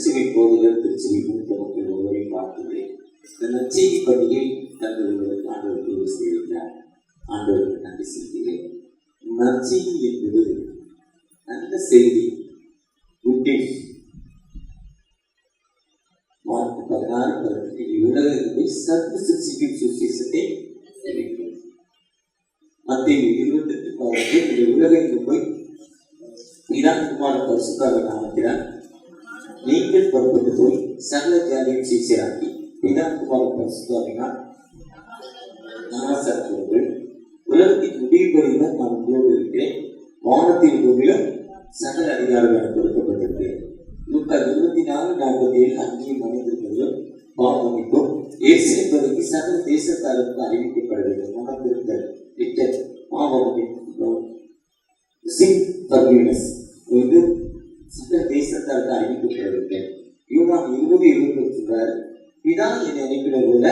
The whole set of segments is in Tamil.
திருச்செவி போதுகள் திருச்செவி மூத்த மக்கள் ஒருவரை பார்த்துள்ளேன். இந்த நற்செய்தி பணியை தங்களுடைய ஆண்டவருக்கு உதவி செய்கிறார். ஆண்டவருக்கு நன்றி செய்கிறேன். நற்செய்தி என்பது நல்ல செய்தி. மார்க் 16 உலகத்தை சர்வ சிருஷ்டிக்கும் சுவிசேஷத்தை தெரிவிக்கும். மத்தேயு 28 உலகத்துக்கு போய் இதான் குமார பரிசுத்த நாமத்தினால் நீங்கள் புறப்பட்டு போய் சகல ஜாதியும் சீசராக்கி இதான் குமார பரிசுத்தாவினால் நாமசர்கள் உலகத்தின் முடிவுபடிதான் நான் உங்களோடு இருக்கிறேன். வானத்தின் பூமியிலும் சகல அதிகாரம் என கொடுக்கப்பட்டிருக்கிறேன். 24:47 அங்கேயும் மனிதர்களும் பாவமிக்கும் இயேசு என்பதற்கு சகல தேசத்தாருக்கு அறிவிக்கப்பட வேண்டும். மனத்திருத்தல் விட்டல் இது சகல தேசத்தாருக்கு அறிவிக்கப்பட வேண்டும். யோவான் 20:20 சொல்றாரு, பிதா என்னை அனுப்பின போல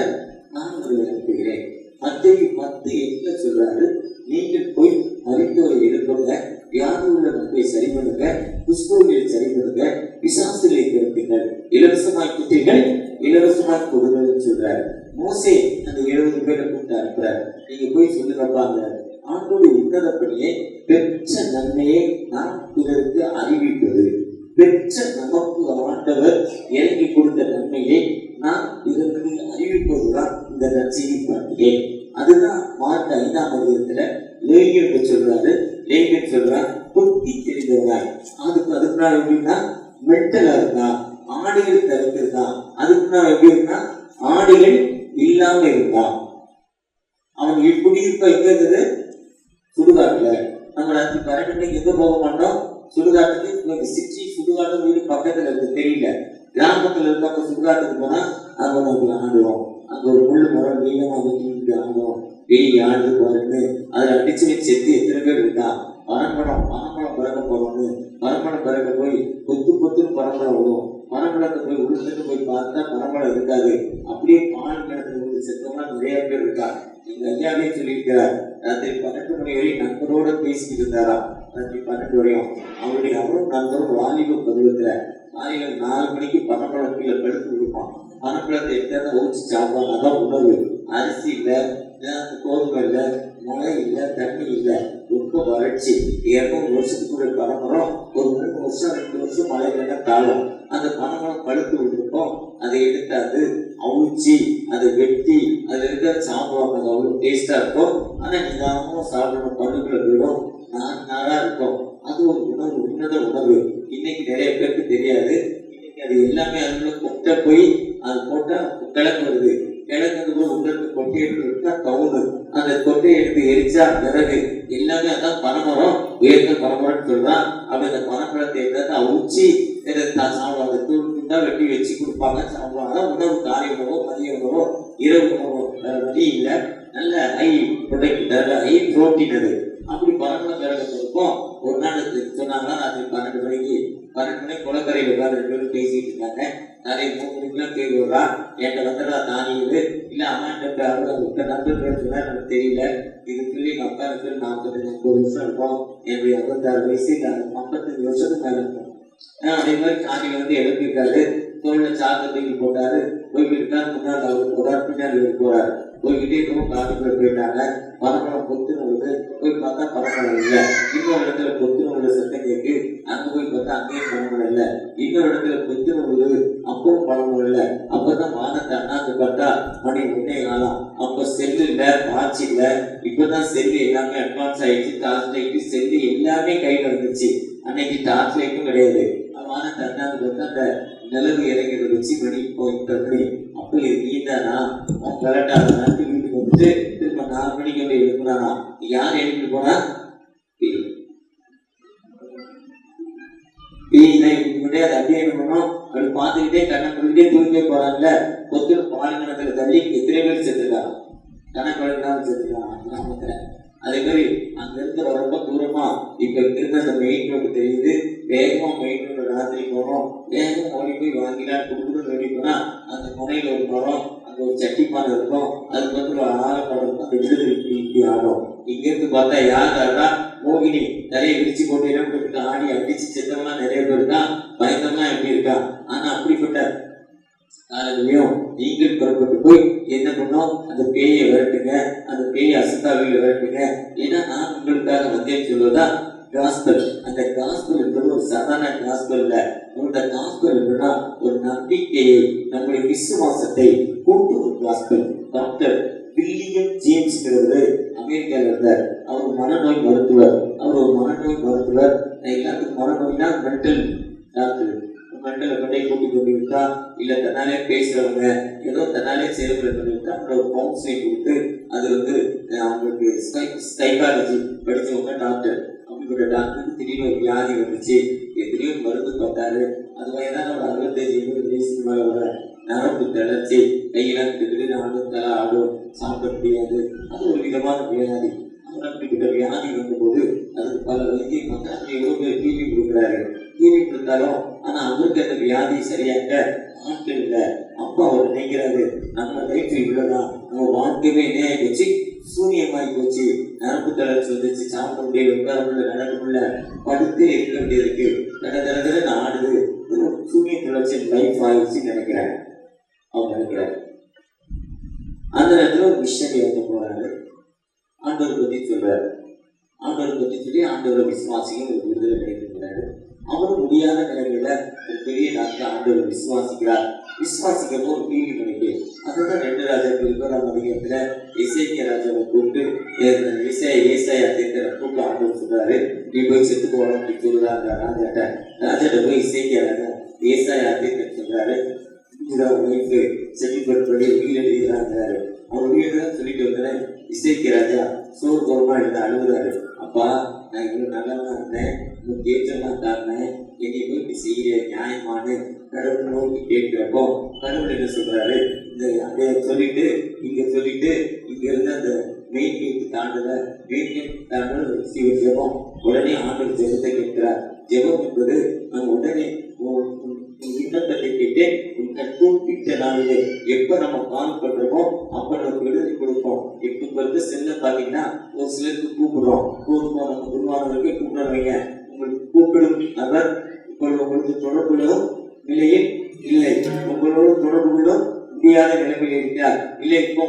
நான் உங்களை அனுப்புகிறேன். மத்தேயு 10:8 சொல்றாரு, நீங்கள் போய் மரித்தோரை எழுப்புங்க, வியாதியுள்ள மக்களை சரி பண்ணுங்க, குஷ்டரோகிகளை சரி பண்ணுங்க, பிசாசுகளை திரட்டுங்கள், இலவசமாய் குற்றங்கள் இலவசமாய் கொடுங்கன்னு சொல்றாரு. மோசே அந்த 70 பேரை கூப்பிட்டு அனுப்புறாரு. நீங்க போய் சொல்லுங்கப்பா, அந்த ஆண்டோடு உன்னதப்படியே பெற்ற நன்மையை நாம் பிறருக்கு அறிவிப்பது, பெற்ற நமக்கு ஆண்டவர் இறங்கி கொடுத்த நன்மையை நாம் பிறருக்கு அறிவிப்பதுதான் இந்த நற்செய்தி பண்டிகை. அதுதான் மார்க் 5 லேகியன் சொல்றாரு. லேகியன் சொல்றார், புத்தி தெரிந்தவராய். அதுக்கு நான் எப்படின்னா மென்டலா இருந்தா, ஆடைகள் தவிர்த்திருந்தா. அதுக்கு நான் எப்படி இருந்தா ஆடைகள் இல்லாம இருந்தான். அவன் குடியிருப்ப எங்க இருந்தது? சுடுகாட்டுல. நம்ம ராத்திரி 12 மணிக்கு எங்க போக மாட்டோம்? சுடுகாட்டுக்கு. சிச்சி சுடுகாட்டு வீடு பக்கத்துல இருக்கு, தெரியல. கிராமத்துல இருக்க சுடுகாட்டுக்கு போனா அங்க நம்ம ஆடுவோம். அங்க ஒரு முள்ளு மரம் நீளமாக ஆடுவோம். வெயில் ஆடு போறேன்னு அதுல அடிச்சு வச்சு செத்து எத்தனை பேர் இருக்கா? பனம்பழம் பறக்க போறோம்னு பனம்பழம் பறக்க போய் கொத்துன்னு பனம்பழம் விடும். பனம்பழத்தை போய் உளுந்துட்டு போய் பார்த்தா பனம்பழம் இருக்காது. அப்படியே பால் கிணத்துல செத்தவங்க நிறைய பேர் இருக்கா. எங்க ஐயாவே சொல்லியிருக்கிறார், ராத்திரி 12 மணி வரையும் நண்பரோட பேசிக்கிட்டு இருந்தாராம். ராத்திரி 12 வரையும் அவரும் நண்பரும் வாலிப பருவத்துல காலையில 4 மணிக்கு பனம்பழம் கீழே படுத்து விடுப்பான். பனம்பழத்தை எடுத்தா ஊச்சி சாப்பிடுவாங்க. அதான் உணவு. அரிசி இல்லை, கோதுமை இல்லை, மழை இல்லை, தண்ணி இல்லை, ரொம்ப வறட்சி. 200 வருஷத்துக்குள்ள பனமரம் ஒரு 3 வருஷம் 2 வருஷம் மழை இல்லைன்னா காலம். அந்த பனமரம் பழுத்து விட்டுருப்போம். அதை எடுத்தாது அவிச்சி அதை வெட்டி அதுல இருக்கிற சாப்பிடுவாங்க. அது அவ்வளோ டேஸ்டா இருக்கும். ஆனா நிதானமும் சாப்பிடணும், பழுக்குள்ள போயிடும், நாளா இருக்கும். அது ஒரு உணவு, உன்னத உணவு. இன்னைக்கு நிறைய பேருக்கு தெரியாது. இன்னைக்கு அது எல்லாமே அதுல கொட்டை போய் அது போட்டா கிழங்கு வருது. கிழங்கு போய் உங்களுக்கு கொட்டை எடுத்து கவுனு, அந்த கொட்டையை எடுத்து எரிச்சா விறகு, எல்லாமே அதான் பனைமரம். உயர்ந்த பனைமரம்னு சொல்றான். அப்படி அந்த பனைமரத்தை எடுத்து அவிச்சி சாப்பிடுவாங்க. தூள் தான் வெட்டி வச்சு கொடுப்பாங்க, சாப்பிடுவாங்க. உணவு காலை உணவோ மதிய உணவோ இரவு உணவோ வழி இல்லை. நல்ல ஹை புரோட்டீன் அது. அப்படி பனமரம் விறகு இருக்கும். ஒரு நாள் சொன்னாங்கன்னா அது 12 மணிக்கு குளக்கரையில் உட்காந்து 2 பேரும் பேசிட்டு இருக்காங்க. நிறைய 3 மணிக்கெல்லாம் பேர் விடுறா. என்கிட்ட வந்துடா தானியது இல்லை அம்மாட்ட அவங்க நண்பர் பேர் சொன்னா எனக்கு தெரியல. இது சொல்லி எங்கள் அப்பா இருக்கு 40-30 வருஷம் இருக்கும். என்னுடைய 56 வயசு, 55 வருஷத்துக்கு மேலே இருக்கும். அதே மாதிரி காலையில் வந்து எழுப்பியிருக்காரு. தோல்ல சாதத்தை தூக்கி போட்டாரு. போய்கிட்டு இருக்காரு. முன்னாடி அவர் போறாரு, பின்னாடி போறாரு. போய்கிட்டே இருக்கும். காட்டுக்குள்ள போயிட்டாங்க. பனமரம் பொத்துன்னு வருது. போய் பார்த்தா பனமரம் இல்லை. இன்னொரு இடத்துல பொத்துன்னு உள்ள சத்தம் கேட்கு. அங்க போய் பார்த்தா அங்கேயும் பனமரம் இல்லை. இன்னொரு இடத்துல பொத்துன்னு வருது, அப்பவும் பனமரம் இல்லை. அப்பதான் வானத்தை அண்ணாந்து பார்த்தா மணி 1:15. அப்ப செல்லு இல்லை, வாட்ச் இல்லை. இப்பதான் செல்லு எல்லாமே அட்வான்ஸ் ஆயிடுச்சு. டார்ச் லைட்டு செல்லு எல்லாமே கையில் வந்துச்சு. அன்னைக்கு டார்ச் லைட்டும் கிடையாது. வானத்தை அண்ணாந்து பார்த்தா அந்த நிலவு இறங்கிற வச்சு மணி போய் அப்ப நீதானா கரெக்டா நாட்டு வீட்டுக்கு வந்துட்டு திரும்ப 4 மணிக்கு வந்து எழுப்புனானா? யார் எழுப்பிட்டு போனா? அதை அப்படியே என்ன பண்ணோம்? அப்படி பார்த்துக்கிட்டே கண்ணை குடிக்கிட்டே தூங்கிட்டே போறாங்கல்ல. கொத்து பாலிங்கனத்துல தள்ளி எத்தனை பேர் செத்துருக்காங்க. கணக்கு வழக்கினாலும் செத்துருக்காங்க கிராமத்துல. அதே மாதிரி அங்க இருந்து ரொம்ப தூரமா இப்ப இருந்த அந்த மெயின் ரோடு தெரியுது. வேகமா மெயின் ரோடு ராத்திரி போனோம். வேகமா ஓடி போய் வாங்கினான்னு கொடுக்குறது ஓடி போனா அந்த முனையில ஒரு மரம், அங்க ஒரு சட்டிப்பானை இருக்கும். அதுக்கு வந்து ஒரு ஆழப்படம் இருக்கும். அந்த விழுது இப்படி ஆடும். இங்க இருந்து பார்த்தா யார் ஆடுறா? மோகினி நிறைய விரிச்சு போட்டு இடம் ஆடி அடிச்சு செத்தவெல்லாம் நிறைய பேர் இருக்கான், பயங்கரம்லாம் எப்படி இருக்கான். ஆனா அப்படிப்பட்ட காலங்களையும் நீங்கள் புறப்பட்டு போய் என்ன பண்ணோம், அந்த பேயை விரட்டுங்க, அந்த பேயை அசுத்தாவில விரட்டுங்க. ஏன்னா நான் உங்களுக்காக வந்தேன்னு சொல்வதா காஸ்பல். அந்த காஸ்பல் என்பது ஒரு சாதாரண காஸ்பல் இல்ல. உங்களோட காஸ்பல் என்பதுனா ஒரு நம்பிக்கையை, நம்முடைய விசுவாசத்தை கூட்டு ஒரு காஸ்பல். டாக்டர் வில்லியம் ஜேம்ஸ்ங்கிறவரு அமெரிக்காவில் இருந்தார். அவர் மனநோய் மருத்துவர். அவர் ஒரு மனநோய் மருத்துவர். எல்லாத்துக்கும் மனநோய்னா மென்டல் டாக்டர். மென்டலை கொண்டே கூட்டி கொண்டு விட்டா, இல்லை தன்னாலே பேசுறவங்க ஏதோ தன்னாலே செயல்பட பண்ணி விட்டா ஒரு கவுன்சிலிங் கொடுத்து அது அவங்களுக்கு சைக்காலஜி படித்தவங்க டாக்டர். அப்படிப்பட்ட டாக்டருக்கு திடீர்னு ஒரு வியாதி வந்துச்சு. திடீர்னு மருந்து பார்த்தாரு. அது வயதான ஒரு 65-70 வயசுக்கு மேலே வர நரம்பு தளர்ச்சி, கையெல்லாம் திடீர்னு ஆடும், தலை ஆடும், சாப்பிட முடியாது. அது ஒரு விதமான வியாதி. அவர் அப்படிப்பட்ட வியாதி வந்தபோது அதுக்கு பல வைத்தியம் பார்த்தாரு. எவ்வளோ பேர் டிவி கொடுக்குறாரு. டிவி கொடுத்தாலும் ஆனா அவருக்கு அந்த வியாதி சரியாக ஆட்கள் இல்லை. அப்போ அவர் நினைக்கிறாரு, நம்ம லைஃப் இவ்வளவுதான், நம்ம வாழ்க்கையே என்ன போச்சு, சூரியமாகி போச்சு, நரம்பு தளர்ச்சி வந்துச்சு, சாப்பிட முடியல, உட்கார முடியல, நடக்க முடியல, படுத்து இருக்க வேண்டியதுக்கு தடதடன்னு ஆடுது, சூரிய தளர்ச்சி லைஃப் ஆயிடுச்சுன்னு நினைக்கிறாரு. அவர் நினைக்கிறாரு. அந்த நேரத்தில் ஒரு மிஷனரி வந்து போறாரு. ஆண்டவர் பற்றி சொல்றாரு. ஆண்டவர் பற்றி சொல்லி ஆண்டவரை விசுவாசிகள் ஒரு விடுதலை கிடைக்கிறாரு. அவரும் முடியாத நிலைமையில ஒரு பெரிய டாக்டர் ஆண்டவர் விசுவாசிக்கிறார். விசுவாசிக்கிறப்போ ஒரு டிவி நினைக்கு. அதுதான் 2 ராஜாக்கள் 1 அதிகாரத்துல எசேக்கியா ராஜாவை கூப்பிட்டு ஏசாயா தீர்க்கதரிசியை கூப்பிட்டு ஆண்டவர் சொல்றாரு, நீ போய் செத்து போகணும் அப்படின்னு சொல்லுறாங்க ராஜாட்ட. ராஜாட்ட போய் எசேக்கியா ராஜா ஏசாயா தீர்க்கதரிசி சொல்றாரு, ஒய்ஃபு செட்டில்மெண்ட் பண்ணி வீடு எழுதுகிறாங்கிறாரு. அவர் வீடு தான் சொல்லிட்டு வந்தேன். இசைக்கிய ராஜா சோறு கோரமா எழுத அழுகுறாரு. அப்பா, நான் இவ்வளவு நல்லவனா இருந்தேன், உங்களுக்கு ஏற்றெல்லாம் தாருனேன், என்னை போய் இப்படி செய்ய நியாயமானு கடவுள் நோக்கி கேட்கிறப்போ கடவுள் என்ன சொல்றாரு, இந்த அதை சொல்லிட்டு இங்க இருந்து அந்த மெயின் கேட்டு தாண்டல, மெயின் கேட்டு தாண்டல ஜெபம். உடனே ஆண்டவர் ஜெபத்தை கேட்கிறார். ஜெபம் என்பது நம்ம உடனே விண்ணப்பத்தை கேட்டு கூப்பிட்ட நாளிலே எப்ப நம்ம கால் பண்றோமோ அப்ப நமக்கு விடுதலை கொடுப்போம். இப்ப இருக்க செல்ல பாத்தீங்கன்னா ஒரு சிலருக்கு கூப்பிடுறோம், நம்ம குருவானவருக்கு கூப்பிடுறவங்க, உங்களுக்கு கூப்பிடும் நபர் இப்பொழுது உங்களுக்கு தொடர்புகளும் நிலையில் இல்லை, உங்களோட தொடர்பு கொள்ளும் முடியாத நிலைமையில் இருக்கிறார். இல்லை, இப்போ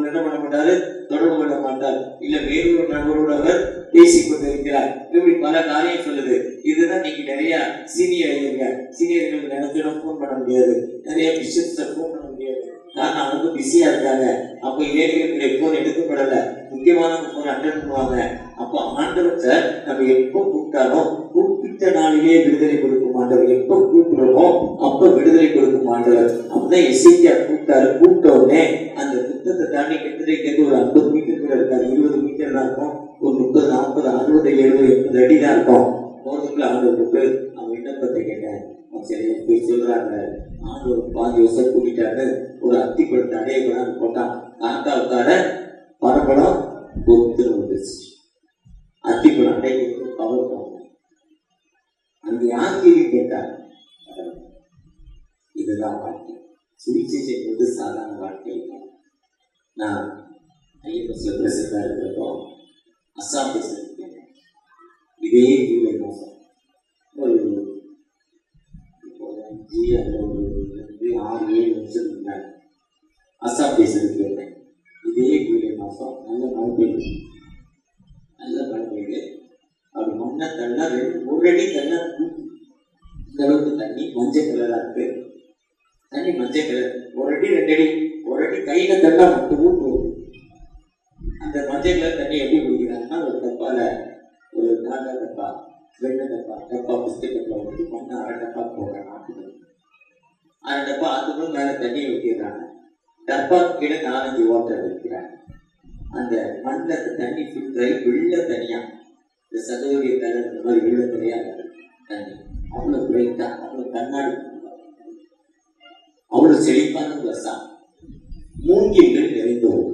என்ன பண்ண மாட்டாரு, தொடர்பு கொள்ள மாட்டார். இல்ல வேறு ஒரு நபரோடு அவர் பேசிக் கொண்டிருக்கிறார். இப்படி பல காரியம் சொல்லுது. இதுதான் நீங்க நிறைய சீனியர்களுக்கு நினைச்சிடும் போன் பண்ண முடியாது, நிறைய பிசினஸ் போன் பண்ண முடியாது. காரணம் அவங்க பிஸியா இருக்காங்க. அப்போ ஏழைகளுடைய போன் எடுக்கப்படல, முக்கியமான போன் அட்டன் பண்ணுவாங்க. அப்போ ஆண்டவர்கிட்ட நம்ம எப்போ கூப்பிட்டாலும் குறிப்பிட்ட நாளிலே விடுதலை கொடுக்கும் ஆண்டவர். எப்போ கூப்பிடுறோமோ அப்ப விடுதலை கொடுக்கும் ஆண்டவர். அப்படிதான் எசேக்கியா கூப்பிட்டாரு. கூப்பிட்ட உடனே அந்த புத்தகத்தை தாண்டி கிட்டத்தட்ட ஒரு 50 மீட்டர் கூட இருக்காது, 20 மீட்டர் தான் இருக்கும். ஒரு 30, 40, 60, 70, 80 அடி தான் இருக்கும். போறதுக்குள்ள ஆண்டவர் கூப்பிட்டு அவன் விண்ணப்பத்தை கேட்டேன். சரி போய் சொல்றாங்க. ஆண்டவர் 5 வருஷம் கூட்டிட்டாரு. ஒரு அத்திப்பழத்தை அடைய கூட போட்டான். காக்கா உட்கார பரப்படம் பொறுத்து வந்துச்சு. அத்திப்பழம் அடைக்கிறது பவர் போங்க. அங்க யார் கேள்வி கேட்டார்? இதுதான் வாழ்க்கை. சுவிசேஷம் என்பது சாதாரண வாழ்க்கை இல்லை. நான் ஐஎஃப்எஸ்ல பிரசிடண்டா இருக்கிறப்போ அஸ்ஸாம் பேசியிருக்கேன். இதே ஜூலை மாதம் ஒரு 5, 6, 7 வருஷம் முன்னாடி அஸ்ஸாம் பேசுறதுக்கு இருந்தேன். இதே ஜூலை மாதம் நல்ல மழை பெய்யுது. அப்படி மண்ணை தண்ணா 1 அடி தண்ணா இந்த அளவுக்கு தண்ணி மஞ்சள் கலரா இருக்கு. தண்ணி மஞ்சள் கலர். 1 அடி 2 அடி 1 அடி கையில தண்ணா மட்டும் போகுது. அந்த மஞ்சள் கலர் தண்ணி எப்படி குடிக்கிறாங்கன்னா ஒரு டப்பால, ஒரு 4 டப்பா, 2 டப்பா பிஸ்கட் டப்பா ஊற்றி மண்ணை 1/2 டப்பா போடுறாங்க. 1/2 டப்பா அதுக்கும் மேல தண்ணி வைக்கிறாங்க. டப்பா கீழே 4-5 வாட்டர் வைக்கிறாங்க. அந்த மண்ணில் அந்த தண்ணி ஃபில்டரை வெள்ளை தனியா, இந்த சதவீத தண்ணி இந்த மாதிரி வெள்ளை தனியா தண்ணி அவ்வளோ பிரைட்டா, அவ்வளோ கண்ணாடி, அவ்வளோ செழிப்பான பஸ்ஸா. மூங்கில்கள் நிறைந்தோம்.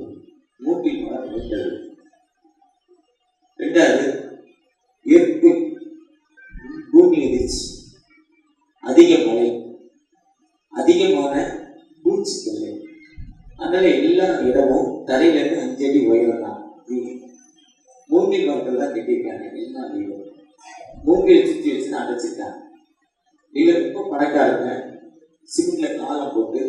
மூங்கில் மரம் நிறைந்தது. 2வது எர்த்து, பூமி எதிர்ச்சி, அதிக மழை, அதிகமான பூச்சிக்கொள்ளை. அதனால எல்லா இடமும் தரையிலிருந்து 5 அடி உயரம் தான். மூங்கில் மூங்கில் மரத்தில் தான் கட்டியிருக்காங்க எல்லாம் வீடும். மூங்கில் சுற்றி வச்சு அடைச்சிருக்காங்க. இவர் ரொம்ப பணக்காரங்க. சிமெண்ட்ல காலம் போட்டு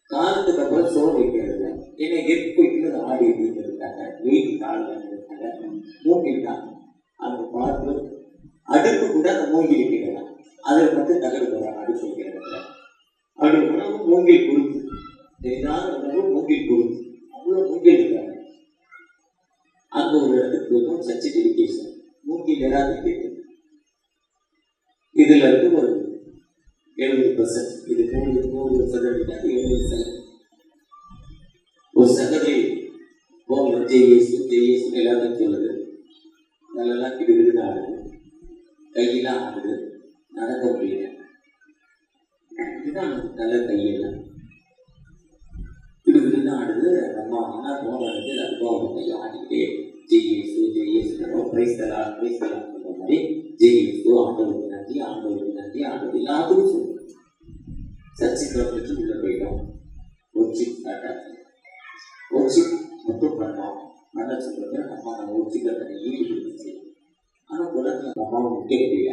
காலத்துக்கு அப்புறம் சோறு வைக்கிறது என்னை எட்டு வைக்கிறது ஆடி அப்படின்னு இருக்காங்க. வெயில் காலம் இருக்காங்க. மூங்கில் தான் அவங்க பார்த்து அடுப்பு கூட அந்த மூங்கில் வைக்கிறாங்க. அதில் மட்டும் தகவல் போகிறாங்க அடுப்பு வைக்கிறாங்க. அவருடைய உணவு மூங்கில் கொடுத்து எதிரான உணவு மூங்கில் கொடுத்து அவ்வளோ மூங்கில் இருக்காங்க. அங்கே ஒரு இடத்துக்கு போய்டும் சர்டிஃபிகேஷன் மூங்கில் ஏதாவது கேட்டு இதுல இருந்து ஒரு 70%, இது 100% 70%. ஒரு சகோதரி போகல ஜெய்யேசு எல்லாத்தையும் சொல்லுது. நல்லெல்லாம் கிடுகிடுன்னு ஆடுது, கையெல்லாம் ஆடுது, நடக்க முடியல. இதுதான் நல்ல கையெல்லாம் கிடுகிடுன்னு ஆடுது. நம்ம அண்ணா போனது அதுவும் அவங்க கையை ஆடிக்கிட்டே ஜெய்யேசு பிரைஸ் தரலாம் சொல்ற மாதிரி ஜெய்யேசு ஆண்டவருக்கு நன்றி ஆண்டவர் எல்லாத்துக்கும் சொல்லுவோம். சர்ச்சை கவர்மெண்ட்டு உள்ள போயிட்டோம். ஒர்க்ஷிப் ஸ்டார்ட் ஆச்சு. ஒர்க்ஷிப் மட்டும் பண்ணோம். நல்லா சொல்றது நம்ம ஒர்க்ஷிப்பில் தன்னை ஈடுபடுச்சு. ஆனால் குளத்தில் அம்மாவை முக்கிய முடியல.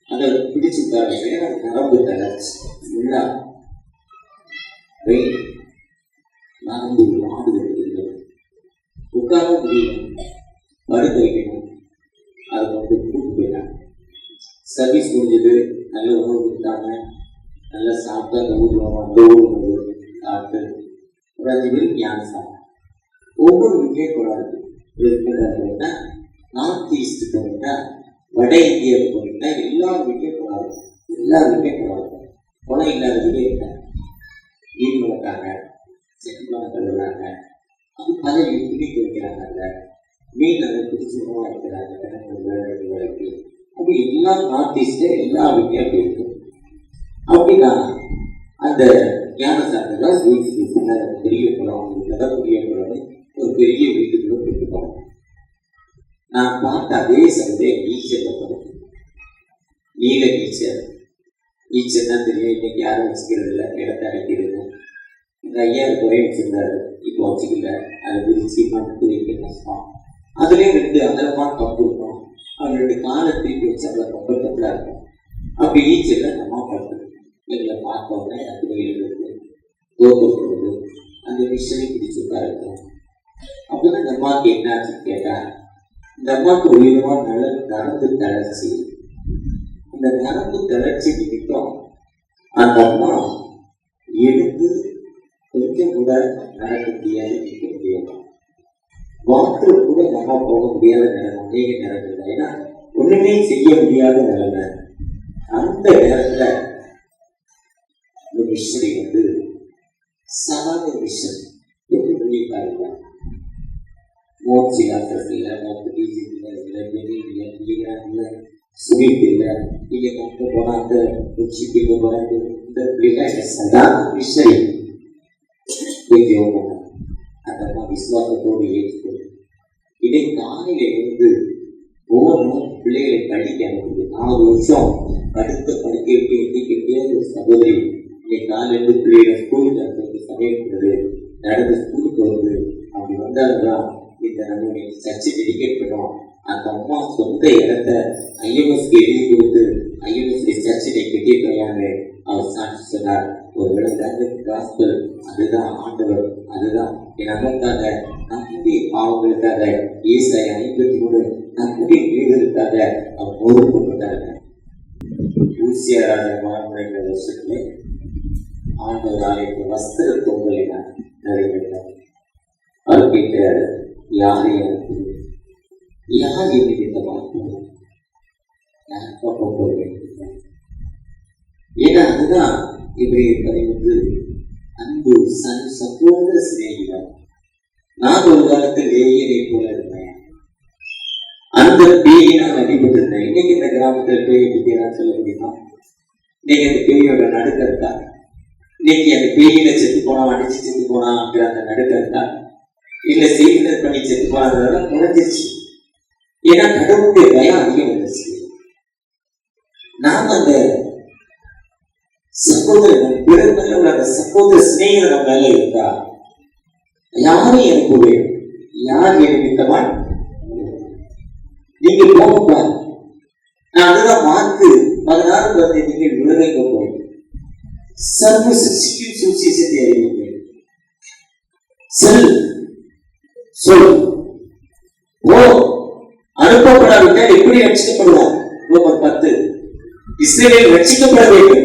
அதை பிடிச்சுட்டாங்க. வேற நரம்பு தளர்ச்சி ஃபுல்லாக வெயில் நரம்பு ஆடுகிறது. உட்கார முடியல, படுக்க வைக்கணும். அதை வந்து கூட்டு போயிட்டாங்க. சர்வீஸ் முடிஞ்சது. நல்ல உணவு கொடுத்தாங்க. நல்லா சாப்பிட்டா கவுருவோம் சாப்பிட்டு ஒரு 5 பேருக்கு ஞானம் சாப்பிட்டோம். ஒவ்வொரு வீட்லேயும் குளம் இருக்கு. நார்த் ஈஸ்ட் போனீங்கன்னா, வட இந்தியாவுக்கு போனீங்கன்னா எல்லா வீட்லேயும் குளம் இருக்கும். எல்லா வீட்லேயும் குளம் இருக்கும். குளம் இல்லாத வீடே இருக்காங்க. மீன் வளர்க்காங்க, செட்டிப்பானை கழுவுறாங்க, அது பல வீட்டுக்கு வைக்கிறாங்க. மீன் அதை பிடிச்சி உணவாக இருக்கிறாங்க. வரைக்கு அப்படி எல்லா நார்த் ஈஸ்ட்ல எல்லா வீட்லையும் அப்படி இருக்கு. அப்படின்னா அந்த ஞான சார்ந்ததான் வீட்டுக்கு பெரிய குளம், பெரிய குளம், ஒரு பெரிய வீட்டுக்குள்ள போயிட்டு நான் பார்த்த அதே சந்தை நீச்சல் நீல நீச்சல் தான் தெரியும். இன்னைக்கு யாரும் வச்சுக்கிறது இல்லை, இடத்த அடைக்கிறது. எங்கள் ஐயா குறைய வச்சிருந்தாரு, இப்போ வச்சுக்கல. அதை விரிச்சு மட்டும் வைக்க கஷ்டம். அதுலேயும் 2 அகலமாக கப்பு இருக்கும். அவங்க 2 காலை திருப்பி வச்சு அதில் கம்பர்டபுளாக இருக்கும். அப்படி நீச்சல் நம்ம படுத்து எங்களை பார்த்தோன்னே எனக்கு வெயில் இருக்கு, தோக்கப்படுது. அந்த விஷயம் பிடிச்சி உட்காருக்கும். அப்போதான் இந்த அம்மாவுக்கு என்ன ஆச்சுன்னு கேட்டால், இந்த அம்மாவுக்கு ஒரு விதமாக நரம்பு தளர்ச்சி. இந்த நரம்பு தளர்ச்சி நிமித்தம் அந்த அம்மா எடுத்து கொஞ்சம் கூட நடக்க முடியாது, நிற்க முடியாது. பாத்ரூம் கூட நம்ம போக முடியாத நிலைமை, அநேக நேரத்தில். ஏன்னா ஒண்ணுமே செய்ய முடியாத நிலைமை. அந்த நேரத்துல இந்த மிஷனரி வந்து சாதாரண மிஷன் எப்படி பண்ணியிருக்காங்க. மோட்சி டாக்டர்ஸ் இல்லை, டாக்டர் டிஜிபி இல்லை, சுவீட் இல்லை, இங்கே கொண்டு போனால் அந்த சிப்பிக்கு போகிறாங்க. இந்த மிஷனரி அந்த விசுவாசத்தோடு ஏற்றுக்கொண்டு இதை காலையில இருந்து ஒவ்வொன்றும் பிள்ளைகளை படிக்க அனுப்புது. 4 வருஷம் படுத்த படுக்கைக்கு எண்ணிக்கிட்டே ஒரு சகோதரி இன்னைக்கு காலையிலிருந்து பிள்ளைகளை ஸ்கூலுக்கு அனுப்புறது சமைக்கிறது நடந்து ஸ்கூலுக்கு வருது. அப்படி வந்தால்தான் இந்த நம்ம சர்ச்சை டெடிகேட் பண்ணோம். அந்த அம்மா சொந்த இடத்த ஐஎம்எஸ்க்கு எழுதி கொடுத்து ஐஎம்எஸ்க்கு சர்ச்சை கட்டியிருக்காங்க. அவர் சாட்சி சொன்னார், ஒரு இடத்துல காஸ்பல் அதுதான் ஆண்டவர், அதுதான் நமக்காக, நம்முடைய பாவங்களுக்காக, ஏசாயா 53 நம்முடைய வீடுகளுக்காக அவர் ஒதுக்கப்பட்டாங்க. ஊசியா ராஜா வாழ்ந்த வருஷத்துல ஆண்டவர் ஆலயத்து வஸ்திர தொங்கலை நான் நிறைவேற்றார். அவர் கேட்ட யாரையும் யார் நிமித்தமாக ஏன்னா அதுதான் இவரைய பதிவு அன்பு சகோதர சிநேகிதம். நான் ஒரு காலத்தில் லேயரை போல இருந்தேன். அந்த பேயை நான் அடிபட்டு இருந்தேன். இன்னைக்கு இந்த கிராமத்தில் பேயை பற்றி நான் சொல்ல முடியுமா? இன்னைக்கு அந்த பேயோட நடுக்க இருக்கா? இன்னைக்கு அந்த பேயில செத்து போனா, அடிச்சு செத்து போனா அப்படிங்கிற அந்த நடுக்க இருக்கா? இல்ல செய்தினர் பண்ணி செத்து போனதெல்லாம் குறைஞ்சிருச்சு. ஏன்னா கடவுளுடைய பயம் அதிகம் வந்துருச்சு. நாம் அந்த சகோதரன் பிறந்த அந்த சகோதர சிநேகிதர் நம்ம மேல இருக்கா? யாரும் எனக்கு வேணும், யார் நிமித்தமா நீங்க போகப்பா. நான் அதுதான் மார்க்கு 16 நீங்கள் உலகெங்க போய் சர்வ சிருஷ்டிக்கும் சுவிசேஷத்தை அறிவிங்கள். செல் சொல் ஓ அனுப்பப்படாவிட்டால் எப்படி ரட்சிக்கப்படுவார்? ரோமர் 10. இஸ்ரவேல் ரட்சிக்கப்பட வேண்டும்.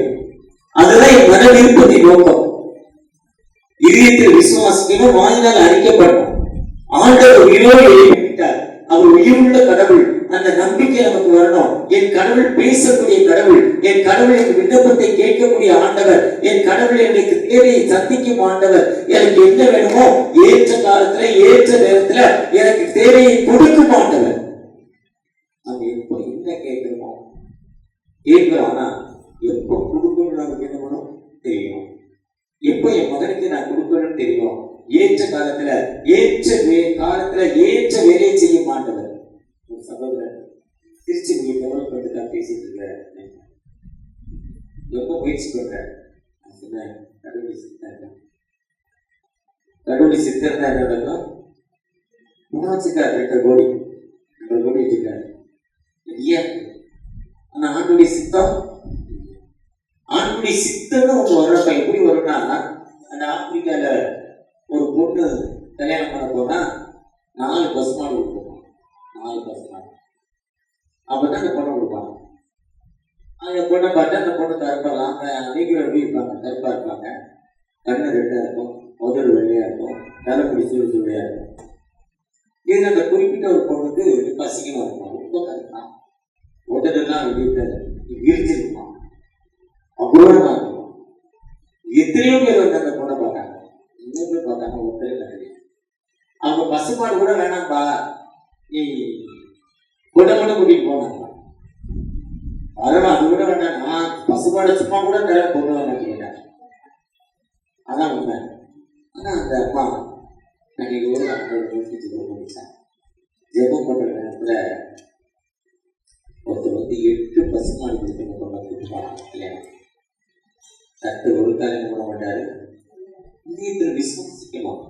அதுதான் என் மன விருப்பத்தின் நோக்கம். இதயத்தில் விசுவாசிக்கணும், வாயினால் அறிக்கப்படணும். ஆண்டவர் உயிரோடு எழுப்பிவிட்டார். அவர் உயிருள்ள கடவுள். அந்த நம்பிக்கை நமக்கு வரணும். என் கடவுள் பேசக்கூடிய கடவுள், என் கடவுள் என் விண்ணப்பத்தை கேட்கக்கூடிய ஆண்டவர், என் கடவுள் எனக்கு தேவையை சந்திக்கும் ஆண்டவர். எனக்கு என்ன வேணுமோ ஏற்ற காலத்துல ஏற்ற நேரத்துல எனக்கு தேவையை கொடுக்கும் ஆண்டவர். நம்ம எப்போ என்ன கேட்கிறோமோ கேட்கிறோம். ஆனா எப்போ கொடுக்கணும் நமக்கு என்ன பண்ணும் தெரியும். எப்போ என் மகனுக்கு நான் கொடுக்கணும்னு தெரியும். ஏற்ற காலத்துல ஏற்ற ஏற்ற வேலையை செய்ய மாட்டவர். சகோதரர் திருச்சி டெவலப் பண்ணிட்டு பேசிட்டு இருக்க எப்போ முயற்சி பண்ற கடவுளை சித்தர் தான் என்ன நடக்கும். வச்சுக்காரு 2 கோடி வச்சுக்காரு. ஆனா ஆண்டுடைய சித்தம் ஒண்ணு வர்றப்ப எப்படி வரும்னா, அந்த ஆப்பிரிக்கால ஒரு பொண்ணு கல்யாணம் பண்ண போனா 4 பசுமாடு கொடுப்பாங்க. 4 பசுமாடு. அப்பதான் அந்த பொண்ணை கொடுப்பாங்க. அந்த பொண்ணை பார்த்தா அந்த பொண்ணு கருப்பாங்க. நீங்களும் எப்படி இருப்பாங்க? கருப்பா இருப்பாங்க. கண்ணு 2 இருக்கும், உதடு வெள்ளையா இருக்கும், தலைப்படி சுழியா இருக்கும். இது அந்த குறிப்பிட்ட ஒரு பொண்ணுக்கு பசிக்கமா இருக்கும். ரொம்ப கருப்பா, உதடுலாம் விரிச்சிருப்பான், அபூர்வமா இருக்கும். எத்தனையோ பேர் வந்து அந்த பொண்ணை பார்த்தாங்க. இன்னும் பேர் பார்த்தாங்க. ஒருத்தரே கிடையாது. அவங்க பசுமாடு கூட வேணாம்பா, நீ கொண்டை கூட்டிட்டு போனாங்க. அதெல்லாம் அது கூட வேண்டாம், நான் பசுமாடு சும்மா கூட தர பொண்ணு வேண்டாம். அதான் உண்மை. ஆனா அந்த அம்மா ஜெபம் பண்ற நேரத்துல ஒருத்தர் வந்து 8 பசுமாடு கொடுத்து சத்து ஒரு காலம் பண்ண மாட்டாரு. இதயத்தில் விசுவாசிக்கணும்.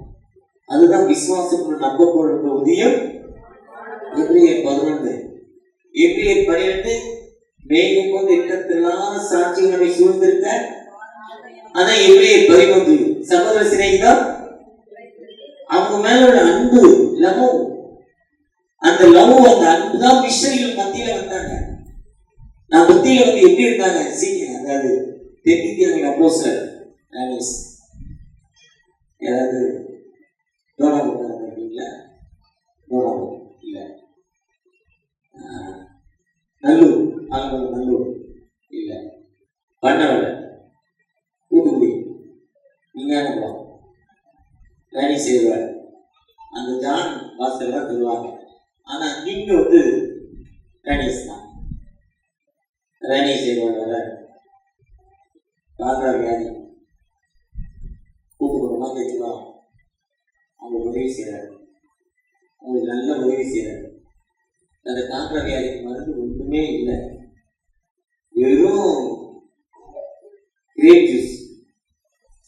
அதுதான் விசுவாசம் நம்பப்படுற உதயம். எபிரேயர் 11 மேகம் போது எட்டத்திலான சாட்சிகளை சூழ்ந்திருக்க. அதான் எபிரேயர் 11. சகோதர சிநேகிதம், அவங்க மேல ஒரு அன்பு, லவ், அந்த லவ், அந்த அன்பு தான் மிஷனரிகள் மத்தியில வந்தாங்க. நான் மத்தியில வந்து எப்படி இருந்தாங்க? அதாவது தென்னிந்தியாவின் அப்போஸ்தலர் யாராவது நல்லூர் இல்ல, பண்ணவள, தூத்துக்குடி, விஞ்ஞானபுரம், ராணி சேருவார், அந்த ஜான் வாசல் தான் தருவாங்க. ஆனா நீங்க வந்து ராணிஸ் தான். ராணி சேருவார் வர காதா வியாதி கூட்டுக்குறமா கேட்கலாம். அவங்க உதவி செய்யறாரு, அவங்களுக்கு நல்ல உதவி செய்யறாரு. அந்த காந்தா வியாதிக்கு மருந்து ஒன்றுமே இல்லை, வெறும் கிரேப் ஜூஸ்,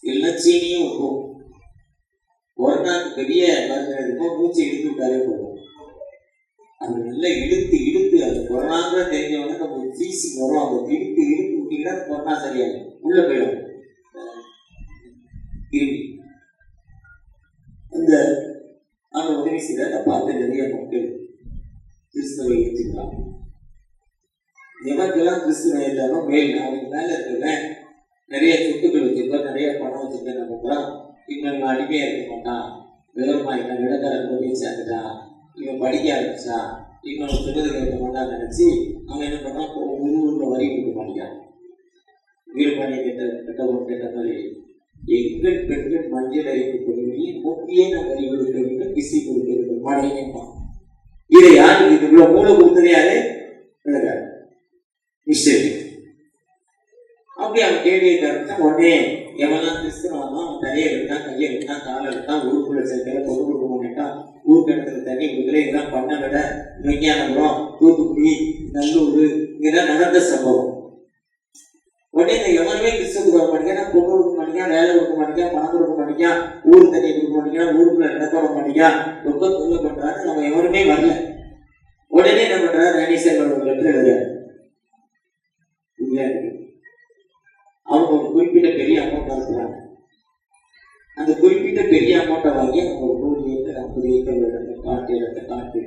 எல்லாம் சீனியும் இருக்கும். ஒரு நாள் பெரிய மருந்து இருக்கும், மூச்சு இழுத்து விட்டாலே போகும். அது நல்லா இழுத்து அது கொரோனாங்கிற தெரிஞ்சவங்க நம்ம ஃபீஸி வரும். அவங்க இழுத்து விட்டீங்கன்னா கொரோனா சரியாகும், உள்ள போயிடும். இந்த அவங்க உதவி செய்யற பார்த்து நிறைய மக்கள் கிறிஸ்தவை ஏற்றுக்கலாம். எவருக்கெல்லாம் கிறிஸ்துவ ஏற்றாலும் மேல் அவனுக்கு மேல இருக்கிறவன் நிறைய சொத்துக்கள் வச்சிருக்கோம், நிறைய பணம் வச்சிருக்க நமக்குலாம் இவங்க அடிமையா இருக்க மாட்டான், விவரமாயிட்டான், இடக்கார போய் சேர்ந்துட்டான், இவன் படிக்க ஆரம்பிச்சான், இவன் சொன்னது கேட்க மாட்டான்னு நினைச்சு அவன் என்ன பண்ணான், ஊர்ல வரி கொடுக்க மாட்டேங்கான். வீடு பண்ணி கேட்ட மாதிரி எங்கள் பெண்கள் மஞ்சள் அரைப்பு கொடுமையை முக்கிய வரி கொடுக்க வேண்டும், பிசி கொடுக்க வேண்டும், மழையமா. இதை யாருக்கு இதுக்குள்ள மூளை கொடுத்தது யாரு? அப்படி அவன் கேள்வியை கருத்தா உடனே எவெல்லாம் கிறிஸ்தவன் அவன் தலையை விட்டான், கையை விட்டான், காலை விட்டான், ஊருக்குள்ள சேர்க்கல, பொருள் கொடுக்க மாட்டான், ஊருக்கு இடத்துல தண்ணி கொடுக்கல. இதெல்லாம் பண்ண விட விஞ்ஞானபுரம், தூத்துக்குடி, நல்லூர் இதெல்லாம் நடந்த சம்பவம். உடனே இந்த எவனுமே கிறிஸ்தவத்துக்கு வர மாட்டேங்க, பொண்ணு கொடுக்க மாட்டேங்க, வேலை கொடுக்க மாட்டேங்க, பணம் கொடுக்க மாட்டேங்க, ஊர் தண்ணியை கொடுக்க மாட்டேங்க, ஊருக்குள்ள நடக்க மாட்டேங்க, ரொம்ப தொல்லை பண்றாரு. நம்ம எவனுமே வரல. உடனே என்ன பண்றாரு, ராணிசேகர் ஒரு லெட்டர் எழுதுறாரு. அவங்க ஒரு குறிப்பிட்ட பெரிய அமௌண்ட் அனுப்புறாங்க. அந்த குறிப்பிட்ட பெரிய அமௌண்ட்டை வாங்கி அவங்க 100 ஏக்கர் 50 ஏக்கர் இடத்தை காட்டு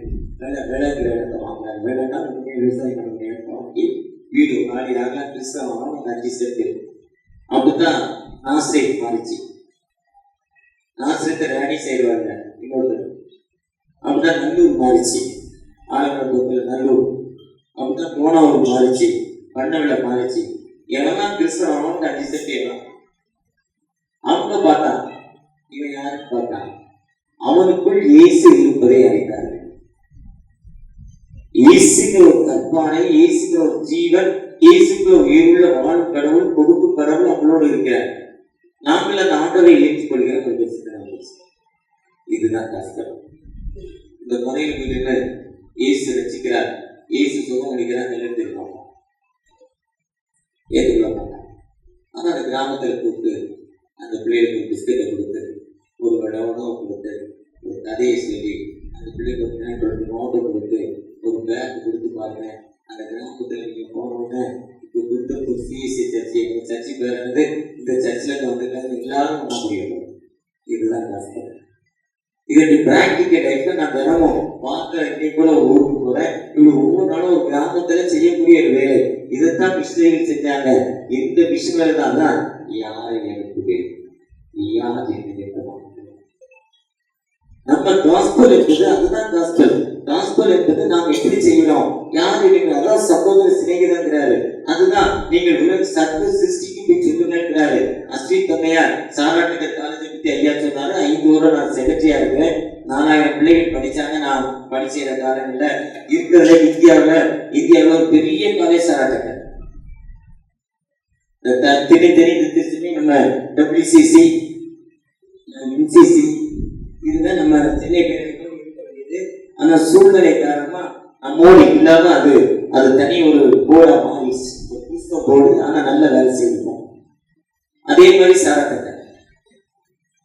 விளைங்கிற இடத்தை வாங்குறாங்க. விளைனா விவசாயம் பண்ண இடத்தை வாங்கி வீடு நாடினாங்க. கிறிஸ்தவம் 5 சென்ட். அப்படித்தான் நாசிரியர் மாறிச்சு. நாசிரியத்தை ராணி செய்வாங்க இன்னொரு. அப்படிதான் நல்லூர் மாறிச்சு. ஆலங்குளத்தில் நல்லூர். அப்படிதான் கோணாவூர் மாறிச்சு. பண்ணவில மாறிச்சு. எவெல்லாம் கிறிஸ்தவம் 5 சென்ட் எல்லாம் அவங்க பார்த்தான். இவன் யாருன்னு பார்த்தான். அவனுக்குள் இயேசு இருப்பதை அறிந்தார்கள். இயேசுங்கிற ஒரு கற்பானை, இயேசுங்கிற ஒரு ஜீவன், இயேசுங்கிற ஒரு உயிருள்ள வாழும் கடவுள், கொடுக்கும் கடவுள் அவங்களோடு இருக்கிறார். நாங்கள் அந்த ஆண்டவரை ஏற்றுக்கொள்கிற ஒரு இதுதான் கஷ்டம். இந்த முறையில் மீது இயேசு ரசிக்கிறார், இயேசு சுகம் அளிக்கிறார், நிலைத்திருக்கோம் ஏற்றுக்கொள்ள மாட்டாங்க. ஆனால் அந்த கிராமத்தில் கூப்பிட்டு அந்த பிள்ளைகளுக்கு பிஸ்கட்டை கொடுத்து ஒரு உணவு கொடுத்து ஒரு கதையை சொல்லி அந்த பிள்ளைக்கு ஒரு நோட்டை கொடுத்து ஒரு பேக் கொடுத்து பாருங்க. அந்த கிராமத்தில் நீங்கள் போனோன்னு இப்போ கொடுத்த சிஎஸ்சி சர்ச்சை எங்கள் சர்ச்சை பேருனது இந்த சர்ச்சில் வந்துட்டாங்க எல்லாரும் பண்ண முடியும். இதுதான் கஷ்டம். இதனுடைய பிராக்டிக்கல் லைஃப்ல நான் தினமும் பார்க்க இன்னைக்கு கூட ஒரு ஊருக்கு போறேன். இவங்க ஒவ்வொரு நாளும் ஒரு கிராமத்துல செய்யக்கூடிய ஒரு வேலை. இதைத்தான் மிஷினரிகள் செஞ்சாங்க. இந்த மிஷினரி தான் யாரை எனக்கு யார் நம்ம காஸ்பல் என்பது அதுதான் காஸ்பல். காஸ்பல் என்பது நாம் எப்படி செய்கிறோம், யார் அதான் சகோதர சிநேகிதங்கிறாரு. அதுதான் நீங்கள் உலக சர்வ சிருஷ்டிக்கு போய் சொல்லுங்கிறாரு. அஸ்வின் தம்மையார் சாராட்டுக்கு காலேஜை பத்தி ஐயா சொன்னாரு. 5 வருடம் நான் செக்ரட்டரியா இருக்கிறேன். 4000 பிள்ளைகள் படிச்சாங்க. நான் படிச்ச காலம் இல்லை இருக்கிறத இந்தியாவில் ஒரு பெரிய காலேஜ் சாராட்டுங்க. திருச்சி நம்ம WCC MCC இதுதான் நம்ம சென்னை பேருக்கு இருக்க வேண்டியது. ஆனா சூழ்நிலை காரணமா நம்மோடு இல்லாம அது தனி ஒரு போர்டா மாறிடுச்சு. போர்டு ஆனா நல்ல வேலை செய்யணும். அதே மாதிரி சாராட்டங்க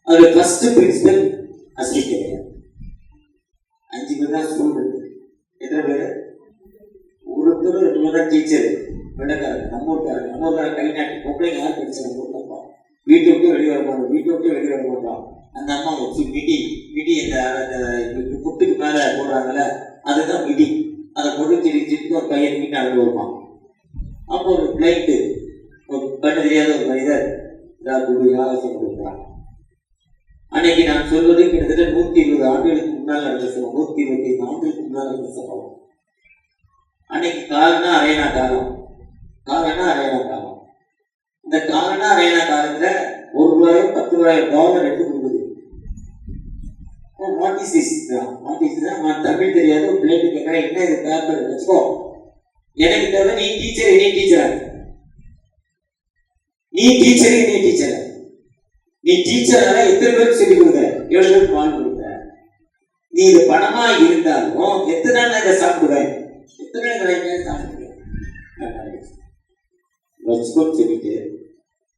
அது ஃபர்ஸ்ட் பிரின்சிபல் அஸ்வின். 5 பேர் தான் ஸ்டூடெண்ட். எத்தனை பேர்? ஒருத்தர் 2 பேர் தான் டீச்சர். வெள்ளக்காரங்க நம்மூர்காரங்க கை நாட்டி பொம்பளைங்க யார் படிச்சாங்க வீட்டை விட்டு வெளியே வர மாட்டோம். வீட்டை விட்டு வெளியே வர மாட்டோம். அந்த அம்மா வச்சு மிடி இந்த புட்டுக்கு மேல போடுறாங்கல்ல அதுதான் மிடி. அதை பொண்ணு திட்டு ஒரு கையை மீட்டு அனுப்பி வருவாங்க. அப்போ ஒரு பிளைட்டு ஒரு கண்ணு தெரியாத ஒரு மனிதர் ஆலோசனை கொடுக்குறாங்க. அன்னைக்கு நான் சொல்வது கிட்டத்தட்ட 120 ஆண்டுகளுக்கு முன்னால் நடந்த சம்பவம். 125 ஆண்டுகளுக்கு முன்னால் நடந்த சம்பவம். அன்னைக்கு காலனா அரையனா காலம். இந்த காலனா அரையனா காலத்துல ₹1 ₹10 டாலர் எடுத்து கொடுக்குது. தமிழ் தெரியாது ஒரு பிள்ளைக்கு கேட்கிறேன், என்ன இது பேப்பர் வச்சுக்கோ, எனக்கு தேவை நீ டீச்சர் நீ டீச்சர் நீ டீச்சரால எத்தனை பேருக்கு சொல்லி கொடுக்குற? 7 பேருக்கு பால் கொடுக்குற. நீ இது பணமா இருந்தாலும் எத்தனை நாள் நான் இதை சாப்பிடுவேன், எத்தனை நாள் சாப்பிடுவேன் வச்சுக்கோன்னு சொல்லிட்டு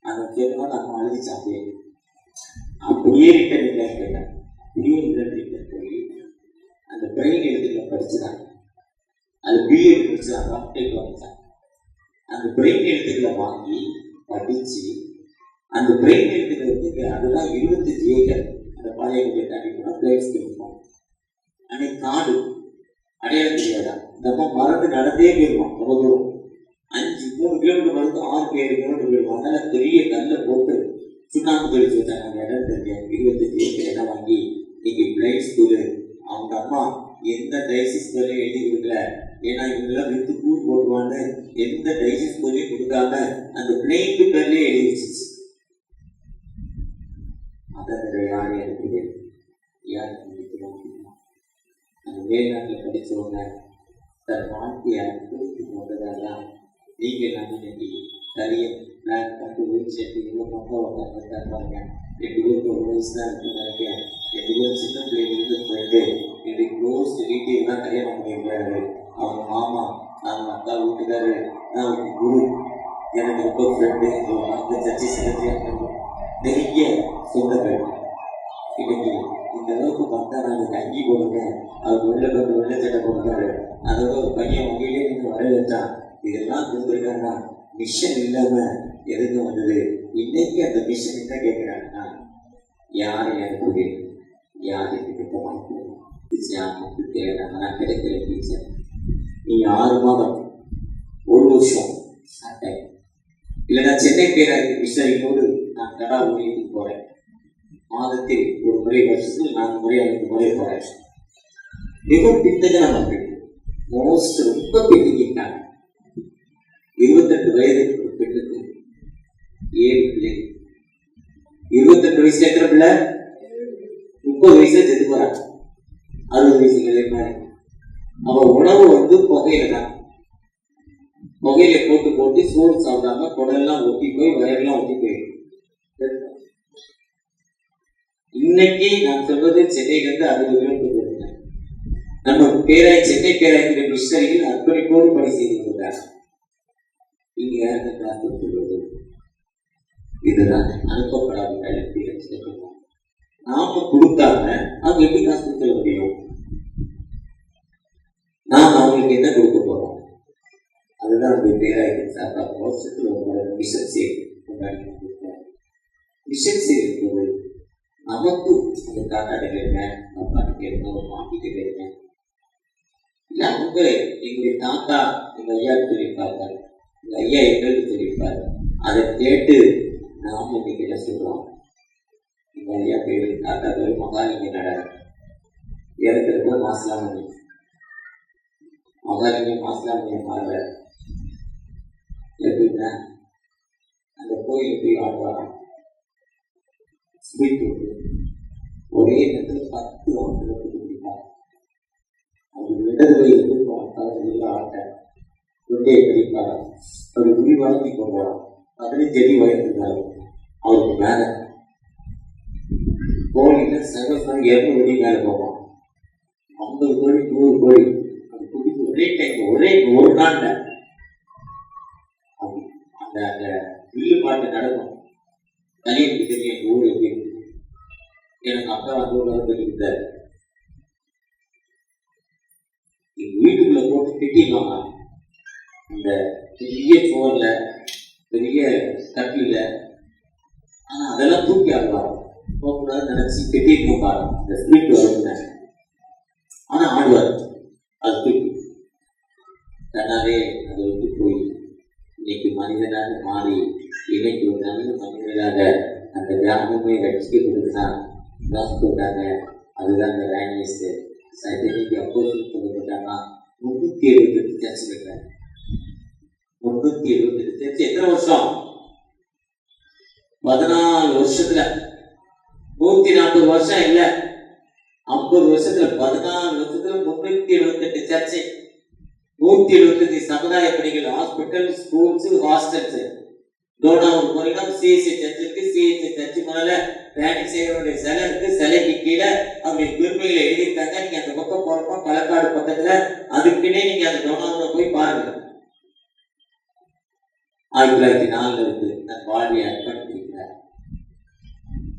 அதை கேட்குமா நம்ம அழுதி சாப்பிடுவேன். அப்படியே ரிட்டர்ன் இல்லை கேட்டேன். அப்படியே ரிட்டர்ன் போய் அந்த பிரெயின் எழுத்துல படிச்சுதான் அது பிஎட் படிச்சு டாக்டரேட் வாங்கிச்சான். அந்த பிரெயின் எழுத்துக்களை வாங்கி படிச்சு அந்த பிரெயின் எழுத்துக்களை அதுதான் 25 ஏக்கர் அந்த பழைய தாண்டினா பிளேஸ் இருக்கும். அன்னைக்கு காடு அடையாளம் தெரியாதா? இந்த அம்மா மறந்து நடந்தே போயிருவான். ரொம்ப தூரம் 3 கிலோமீட்டர் வந்து 6-7 கிலோமீட்டர் போயிருவான். அதனால பெரிய கல்லை போட்டு சுண்ணாம்பு தெளிச்சு வச்சாங்க. அந்த இடம் தெரியாது. 25 ஏக்கர் இடம் வாங்கி இன்னைக்கு பிளைட் ஸ்கூலு. அவங்க அம்மா எந்த டைசிஸ் பேரையும் எழுதி கொடுக்கல. ஏன்னா இவங்கெல்லாம் வித்து கூர் போட்டுவான்னு எந்த டைசிஸ் பேரையும் கொடுக்காம அந்த பிளேட்டு பேர்லயே எழுதி வச்சிச்சு. அதை யார் இருக்குது யாருக்கு முடிக்கிறோம்? அந்த மேல்நாட்டில் படித்தவங்க தன் வாழ்க்கையை குறித்து கொண்டதெல்லாம் நீங்கள் நம்ம இன்னைக்கு கரியர் பிளாக் பண்ணி வீழ்ச்சிட்டு இவ்வளோ பக்கம் உட்காந்துருக்காங்க. 2 பேருக்கு 1 வயசு தான் இருக்குன்னு நினைக்கிறேன். 2 பேரும் சின்ன பிள்ளைங்களுக்கு போயிட்டு என்னுடைய க்ளோஸ் ரிலேட்டிவ் தான் கல்யாணம் பண்ணியிருக்காரு. அவங்க மாமா அவங்க அக்கா வீட்டுக்காரு நான் குரு எனக்கு ரொம்ப ஃப்ரெண்டு. அந்த சர்ச்சை செலுத்தியாக நிறைய சொந்தங்கள். இன்னைக்கு இந்த அளவுக்கு பார்த்தா நாங்கள் தங்கி போடுங்க. அவர் வெள்ளை சட்டை போடுறாரு. அதோட ஒரு பையன் வகையிலே நீங்க வரவேற்றான். இதெல்லாம் கொடுத்துருக்காங்க. மிஷன் இல்லாம எதுக்கு வந்தது? இன்னைக்கு அந்த மிஷன் என்ன கேட்கிறாங்கன்னா, யார் எனக்கு யார் எனக்கு வாய்ப்பு தேவைன்னா கிடைக்கிற டீச்சர். நீ 6 மாதம் 1 வருஷம் சட்டை இல்லைன்னா சென்னை பேராக மிஷனரியோடு நான் கடா ஊழியத்துக்கு போறேன். மாதத்தில் ஒரு முறை, வருஷத்தில் 4 முறை 5 முறை போறேன். மிகவும் பின்தங்கின மக்கள், மோஸ்ட் ரொம்ப பின்தங்கிட்டாங்க. 28 வயதுக்கு ஒரு பெண்ணுக்கு 7 பிள்ளை. 28 வயசுல இருக்கிற பிள்ளை 30 வயசுல செத்து போறாங்க. 60 வயசுல நிலைப்பாரு. அவன் உணவு புகையில தான். புகையில போட்டு போட்டு சோறு சாப்பிடாம குடெல்லாம் ஒட்டி போய் வயரெல்லாம் ஒட்டி போயிடும். இன்னைக்கு நான் சொல்வது சென்னையிலிருந்து 60 கிலோமீட்டர் வருகிறேன். நம்ம சென்னை பேராய்க்கிற மிஷனரிகள் அர்ப்பணிப்போடு பணி செய்து கொண்டார். இங்க யாருக்கு காத்து சொல்வது? இதுதான் அனுப்பப்படாத நாம கொடுத்தாங்க. அவங்க எப்படி காசு கொடுக்க முடியும்? நாம் அவங்களுக்கு என்ன கொடுக்க போறோம்? அதுதான் அந்த பேராய்க்கு சார்பாக வருஷத்துல ஒரு மிஷன் சேவை கொண்டாடி. மிஷன் சேவை போது நமக்கு அந்த காக்காட்டு கேட்பேன், அப்பாட்டு கேட்பேன், ஒரு மாப்பிட்டு கேட்பேன். இல்லை அவங்க எங்களுடைய தாத்தா எங்கள் ஐயா சொல்லியிருப்பாங்க, எங்கள் ஐயா எங்களுக்கு சொல்லியிருப்பாரு. அதை கேட்டு நாம இன்னைக்கு என்ன சொல்றோம்? எங்கள் ஐயா பேரு தாத்தா பேரு மகாலிங்க நடார். இறக்குறப்ப மாசலாமணி மகாலிங்க மாசலாமணியை மாறுற எப்படின்னா அந்த கோயிலுக்கு போய் ஆடுவாராம். ஸ்வீட் ஒரே நேரத்தில் 10 ஆண்டுகளுக்கு குடிப்பார். அவர் இடது வயது அதில் ஆட்ட கொண்டே கடிப்பார். அவர் உரி வாங்கி கொண்டார். 15 அடி வயதுனார். அவருக்கு மேல கோழியில சகசம் 200 அடி மேல போவான். 50 கோழி 100 கோழி அது குடிக்கு ஒரே டைம் ஒரே ஒரு நாள்ல அந்த அந்த வில்லு பாட்டு நடக்கும். தனியாக தெரியும் எங்கள் ஊர் எப்படி இருக்கு. எனக்கு அப்பா சொல்லியிருந்தார், எங்க வீட்டுக்குள்ள போட்டு கட்டிடுவாங்க. இந்த பெரிய சோர்ல பெரிய கட்டில, ஆனா அதெல்லாம் தூக்கி ஆடுவாங்க. போகக்கூடாது நினைச்சு கட்டிட்டு பாரு இந்த ஸ்வீட் வருங்க. ஆனா ஆடுவார் அது தூக்கி தன்னாலே அதை விட்டு போய் இன்னைக்கு மனிதனாக மாறி இன்னைக்கு ஒரு நல்ல மனிதனாக அந்த கிராமமே ரட்சிக்க கொடுத்தான் கொடுத்தாங்க. அதுதான் அந்த லேங்குவேஜ் சைத்தன்யக்கு அப்போ சொல்லப்பட்டாங்கன்னா 378 சர்ச்சு இருக்கிறாங்க. 378 சர்ச்சு. எத்தனை வருஷம்? 14 வருஷத்துல 140 வருஷம் இல்ல, 50 வருஷத்துல 14 வருஷத்துல 378 சர்ச்சு, 175 சமுதாய பணிகள், ஹாஸ்பிட்டல், ஸ்கூல்ஸ், ஹாஸ்டல்ஸ். டோனாவூர் போறீங்கன்னா சிஎஸ்சி சர்ச் இருக்கு. சிஎஸ்சி சர்ச் மேல பேனிக் சேகருடைய சிலை இருக்கு. சிலைக்கு கீழே அப்படி பெருமைகளை எழுதியிருக்காங்க. நீங்க அந்த பக்கம் போறப்ப களக்காடு பக்கத்துல அதுக்குன்னே நீங்க அந்த டோனாவூரை போய் பாருங்க. 1904 இருக்கு. தன் வாழ்வை அர்ப்பணித்திருக்கிறார்.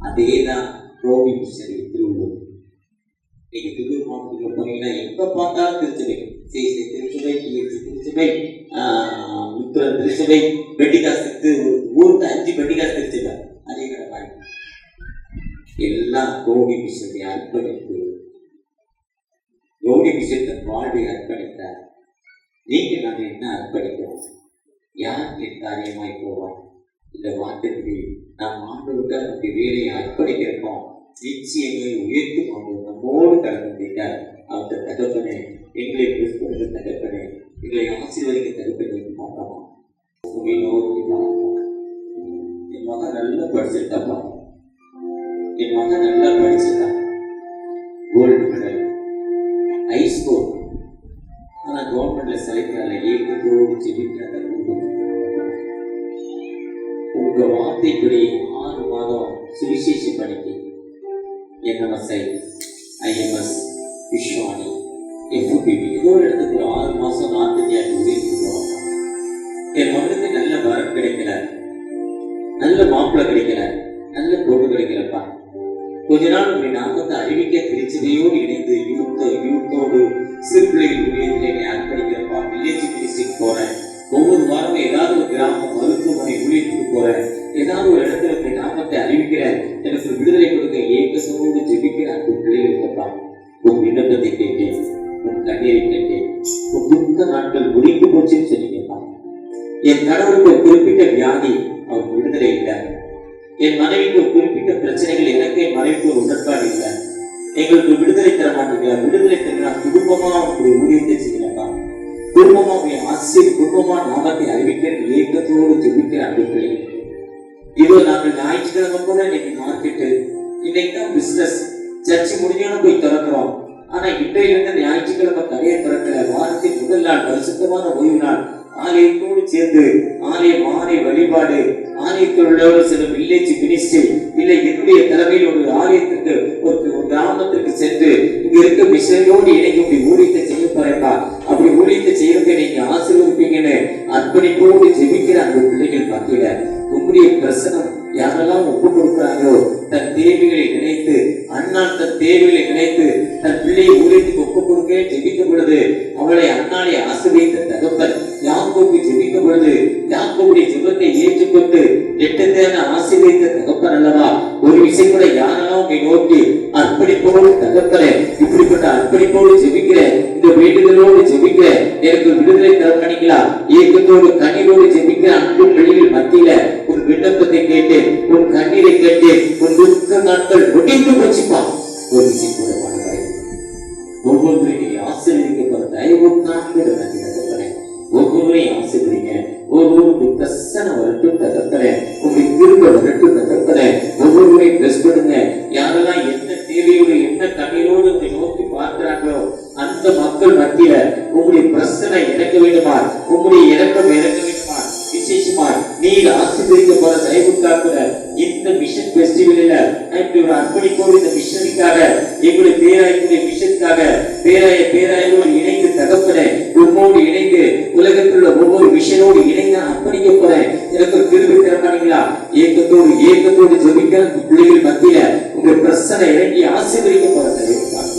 அதேதான் கோவி மிஷனரி திருவள்ளூர். நீங்க திருவள்ளூர் மாவட்டத்தில் போனீங்கன்னா எங்க பார்த்தாலும் திருச்சபை, சிஎஸ்சி திருச்சபை, பிஎஸ்சி திருச்சபை, முத்துரன் திருச்சபை, பெட்டிகாஸ்து ஊருக்கு 5 பெட்டிகாஸ் திருச்சபை அதே கடை எல்லாம் கோவி மிஷனை அர்ப்பணிப்பு. கோவி மிஷன் தன் வாழ்வை அர்ப்பணித்தார். நீங்க நாங்கள் என்ன அர்ப்பணிக்கிறோம்? யார் என் காரியமாய் போவோம்? இந்த வார்த்தைக்கு நாம் ஆண்டவருக்கு நம்முடைய வேலையை அர்ப்பணிக்கிறோம். நிச்சயங்களை உயர்த்தி கொண்டு நம்மோடு கடந்திருக்கார். அவற்றை தகப்பனே, எங்களை கிறிஸ்துவ தகப்பனே, எங்களை ஆசீர்வதிக்க தகப்பனே பார்க்கமா. என் மகன் நல்லா படிச்சிருக்காப்பா, என் மகன் நல்லா படிச்சிருக்கான், கோல்டு மெடல், ஹைஸ்கோர். ஆனா கவர்மெண்ட்ல செலக்டால ஏற்கனவே செபிக்கிறாங்க. உங்க வார்த்தைப்படி 6 மாதம் சுவிசேஷ பணிக்கு NMSI, IMS, விஸ்வானி, FUPB ஏதோ இடத்துக்கு ஒரு 6 மாசம் நார்த் இந்தியாவுக்கு உதவிக்கு போவாங்க. என் மகனுக்கு நல்ல வரம் கிடைக்கல, நல்ல மாப்பிள்ளை கிடைக்கல, நல்ல பொண்ணு கிடைக்கலப்பா. கொஞ்ச நாள் உங்களுடைய நாமத்தை அறிவிக்க திருச்சபையோடு இணைந்து யூத்தோடு சிறு பிள்ளைகள் ஊழியத்திலே அர்ப்பணிக்கிறப்பா. வில்லேஜ் மினிஸ்ட்ரிக்கு போறேன், ஒவ்வொரு வாரமும் ஏதாவது ஒரு கிராமம் மருத்துவமனை ஊழியத்துக்கு போறேன், ஏதாவது ஒரு இடத்துல போய் நாமத்தை அறிவிக்கிறேன், எனக்கு ஒரு விடுதலை கொடுக்க ஏக்கசமோடு ஜெபிக்கிற அந்த பிள்ளைகளுக்கு உன் விண்ணப்பத்தை கேட்டேன், உன் கண்ணீரை கேட்டேன், உன் துக்க நாட்கள் முடிந்து போச்சுன்னு சொன்னீங்கப்பா. என் கணவருக்கு ஒரு குறிப்பிட்ட வியாதி, அவர் விடுதலை இல்லை. என் மனைவிக்கு ஒரு குறிப்பிட்ட பிரச்சனைகள், எனக்கு என் மனைவிக்கு ஒரு உடன்பாடு இல்லை, எங்களுக்கு விடுதலை தர மாட்டீங்களா? விடுதலை தர குடும்பமா உங்களுடைய ஊழியத்தை செய்யலப்பா. குடும்பமா உங்களுடைய ஆசிரியர், குடும்பமா நாமத்தை அறிவிக்கிற ஏக்கத்தோடு ஜெபிக்கிற அந்த பிள்ளைகளுக்கு இதோ நாங்கள் ஞாயிற்றுக்கிழமை கூட இன்னைக்கு மார்க்கெட்டு, இன்னைக்கு தான் பிசினஸ், சர்ச்சை முடிஞ்சாலும் போய் திறக்கிறோம். ஆனா இன்றையிலிருந்து ஞாயிற்றுக்கிழமை கடையை திறக்கிற வாரத்தின் முதல் நாள், பரிசுத்தமான ஓய்வு நாள், ஆலயத்தோடு சேர்ந்து ஆலய வழிபாடு, ஆலயத்தில் உள்ள சில வில்லேஜ் மினிஸ்ட்ரி இல்லை என்னுடைய தலைமையில் ஒரு ஆலயத்திற்கு ஒரு கிராமத்திற்கு சென்று இங்க இருக்க மிஷனோடு இணைந்து ஊழியத்தை செய்ய போறேப்பா. அப்படி ஊழியத்தை செய்யறதை நீங்க ஆசீர்வதிப்பீங்கன்னு அர்ப்பணிப்போடு ஜெபிக்கிற அந்த பிள்ளைகள் மத்தியில உங்களுடைய பிரசனம் யாரெல்லாம் ஒப்பு கொடுக்கிறாங்களோ, தன் தேவைகளை நினைத்து, அண்ணான் தன் தேவைகளை நினைத்து தன் பிள்ளையை ஊழியத்துக்கு ஒப்பு கொடுக்க ஜெபிக்கும் பொழுது அவளை அண்ணாலை ஆசீர்வதித்த தகப்பன் யாக்கோபு ஜெபிக்கும் பொழுது யாக்கோபுடைய ஜெபத்தை ஏற்றுக்கொண்டு எட்டத்தையான ஆசீர்வதித்த தகப்பன் அல்லவா. ஒரு விஷயம் கூட யாரெல்லாம் உங்களை நோக்கி அர்ப்பணிப்போடு தகப்பனே, இப்படிப்பட்ட அர்ப்பணிப்போடு ஜெபிக்கிற, இந்த வேண்டுதலோடு ஜெபிக்கிற, எனக்கு விடுதலை தர பண்ணிக்கலாம், ஏக்கத்தோடு கண்ணீரோடு ஜெபிக்கிற அன்பு பிள்ளைகள் மத்தியில உன் விண்ணப்பத்தை கேட்டு, உன் கண்ணீரை கேட்டு, உன் துக்க நாட்கள் முடிந்து போச்சுப்பா. ஒரு விஷயம் கூட பண்ணுவாய், ஒவ்வொருவரையும் ஆசீர்வதிக்க தயவு தகப்பனே, ஒவ்வொருவரையும் ஆசீர்வதிங்க, ஒவ்வொரு பிரசனம் வரட்டும் தகப்பனே, உங்களுடைய திரும்ப வரட்டும் தகப்பனே, ஒவ்வொருவரையும் பிளஸ் பண்ணுங்க. யாரெல்லாம் என்ன தேவையோடு என்ன கண்ணீரோடு உங்களை நோக்கி பார்க்கிறாங்களோ அந்த மக்கள் மத்தியில உங்களுடைய பிரச்சனை இறக்க வேண்டுமா, உங்களுடைய இறக்கம் இறக்க வேண்டுமா, விசேஷமா நீர் ஆசீர்வதிக்க போற தயவுக்காக இந்த மிஷன் பெஸ்டிவலில் இப்படி ஒரு அர்ப்பணிப்போடு இந்த மிஷனுக்காக எங்களுடைய பேராயக்கூடிய மிஷனுக்காக பேராயோடு இணைந்து தகப்பனே, உன்னோடு இணைந்து உலகத்தில் ஒவ்வொரு மிஷனோடு இணைந்து அர்ப்பணிக்க போறேன், எனக்கு ஒரு கிருபை தரமானீங்களா? ஏக்கத்தோடு ஜெபிக்கிற பிள்ளைகள் மத்தியில உங்க பிரச்சனை இறங்கி ஆசீர்வதிக்க போற தயவுக்காக